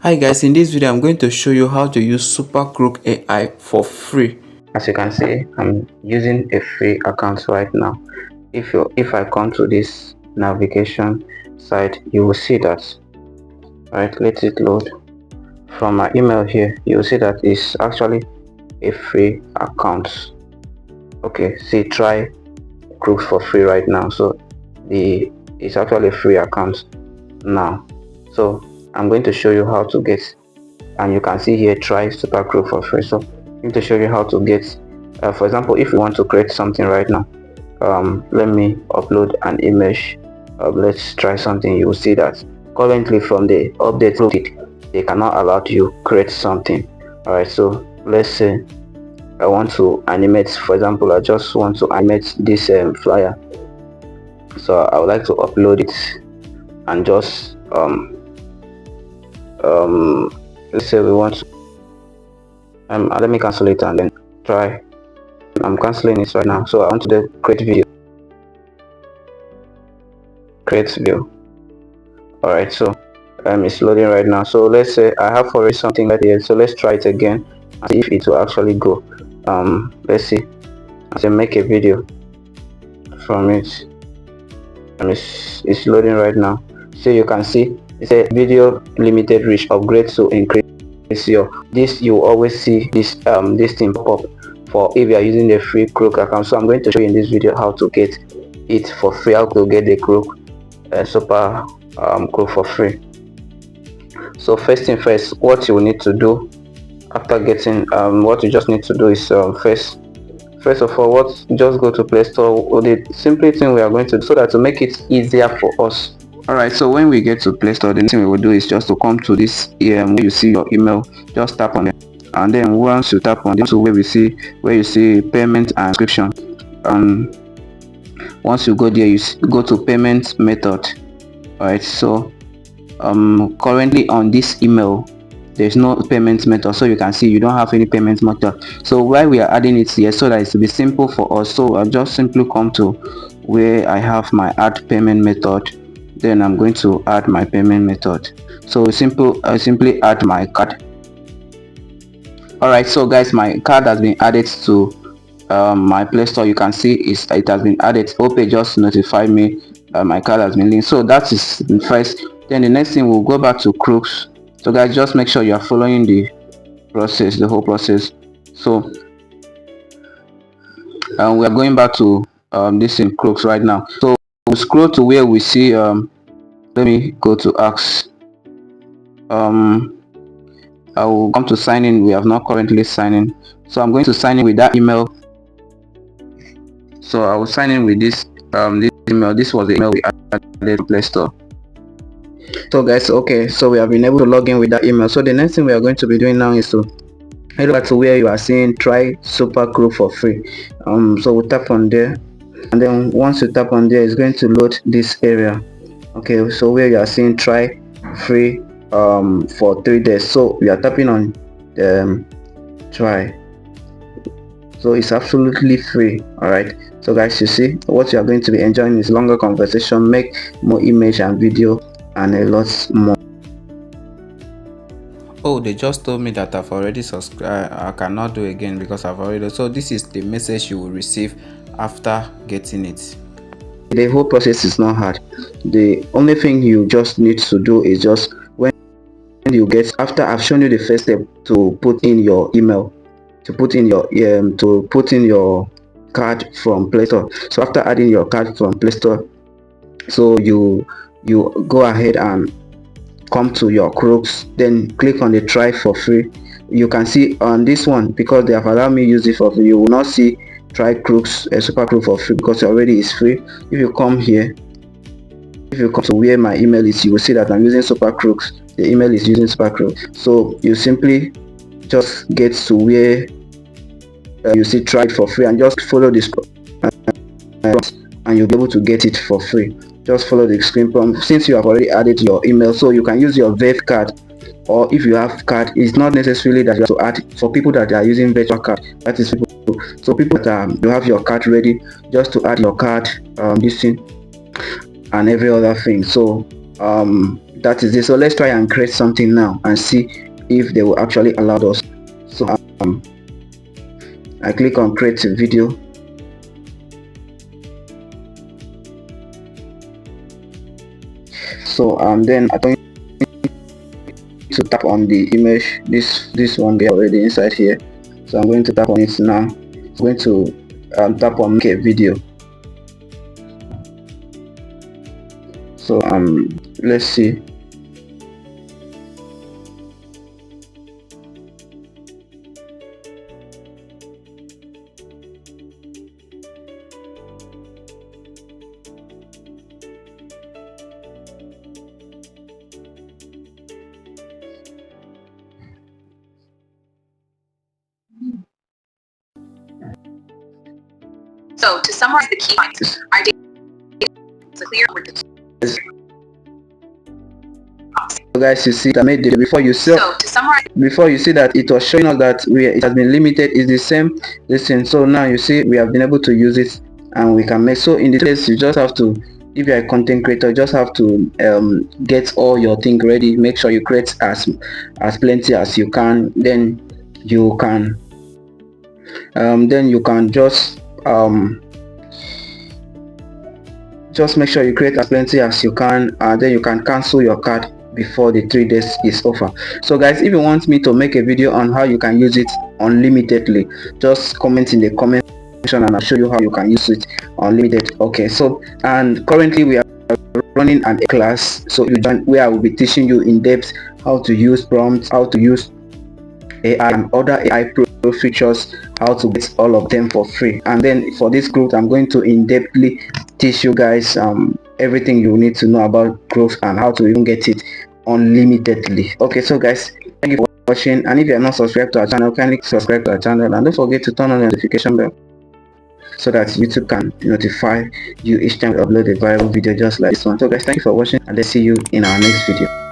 Hi guys, in this video I'm going to show you how to use SuperGrok AI for free. As you can see, I'm using a free account right now. If I come to this navigation site, you will see that. Right, let it load. From my email here, you will see that it's actually a free account. Okay, see, try Grok for free right now. So it's actually a free account now. So I'm going to show you how to get, and you can see here, try SuperGrok for free. So I'm going to show you how to get, for example, if you want to create something right now, let me upload an image. Let's try something. You will see that currently from the update they cannot allow you create something. All right, so let's say I want to animate, for example, I just want to animate this flyer. So I would like to upload it and just let's say we want to let me cancel it and then try. I'm canceling it right now. So I want to do create video. All right, so it's loading right now. So let's say I have already something right here. So let's try it again and see if it will actually go. Let's see. I say make a video from it, and it's loading right now. So you can see it's a video limited reach, upgrade to increase your this. You always see this this thing pop up for if you are using the free Grok account. So I'm going to show you in this video how to get it for free, how to get the Grok SuperGrok for free. So first thing first, what you will need to do after getting what you just need to do is first of all, just go to Play Store. The simple thing we are going to do so that to make it easier for us. Alright, so when we get to Play Store, the next thing we will do is just to come to this where you see your email, just tap on it, and then once you tap on it, to where you see payment and subscription, once you go there, you go to payment method. Alright, so currently on this email there's no payment method, so you can see you don't have any payment method. So why we are adding it here, so that it will be simple for us. So I'll just simply come to where I have my add payment method, then I'm going to add my payment method. So I simply add my card. Alright, so guys, my card has been added to my Play Store. You can see it has been added. OPay just notified me my card has been linked. So that is the first. Then the next thing, we'll go back to Grok. So guys, just make sure you are following the process, the whole process. So we are going back to this in Grok right now. So we'll scroll to where we see let me go to Ask. I will come to sign in. We have not currently signed in, so I'm going to sign in with that email. So I will sign in with this email. This was the email we added to Play Store. So guys, okay, so we have been able to log in with that email. So the next thing we are going to be doing now is to head back to where you are seeing try SuperGrok for free. So we'll tap on there, and then once you tap on there, it's going to load this area. Okay, so where you are seeing try free for 3 days. So we are tapping on try. So it's absolutely free. All right, so guys, you see what you are going to be enjoying is longer conversation, make more image and video, and a lot more. Oh, they just told me that I've already subscribed. I cannot do again because I've already. So this is the message you will receive after getting it. The whole process is not hard. The only thing you just need to do is just when you get, after I've shown you the first step to put in your email, to put in your card from Play Store. So after adding your card from Play Store, so you go ahead and come to your Grok, then click on the try for free. You can see on this one, because they have allowed me to use it for free, you will not see try Grok SuperGrok for free because it already is free. If you come here, if you come to where my email is, you will see that I'm using SuperGrok. The email is using SuperGrok. So you simply just get to where you see try it for free and just follow this and you'll be able to get it for free. Just follow the screen prompt. Since you have already added your email, so you can use your Verve card, or if you have card, it's not necessarily that you have to add. For people that are using virtual card, that is people. So people that you have your card ready, just to add your card, this thing and every other thing. So that is it. So let's try and create something now and see if they will actually allow us. So I click on create a video. So then I'm going to tap on the image, this one there already inside here. So I'm going to tap on it now. I'm going to tap on make a video. So let's see. So to summarize the key points, our data is clear with the So guys, you see that made it before you see. So to summarize, before you see that it was showing us that it has been limited is the same listen. So now you see we have been able to use it and we can make. So in this case, you just have to, if you're a content creator, just have to get all your things ready. Make sure you create as plenty as you can. Then you can just make sure you create as plenty as you can, and then you can cancel your card before the 3 days is over. So guys, if you want me to make a video on how you can use it unlimitedly, just comment in the comment section and I'll show you how you can use it unlimited. Okay, so and currently we are running an class, so you join where I will be teaching you in depth how to use prompts, how to use AI and other AI pro features, how to get all of them for free. And then for this group, I'm going to in-depthly teach you guys everything you need to know about growth and how to even get it unlimitedly. Okay, so guys, thank you for watching, and if you are not subscribed to our channel, kindly subscribe to our channel and don't forget to turn on the notification bell so that YouTube can notify you each time we upload a viral video just like this one. So guys, thank you for watching and let's see you in our next video.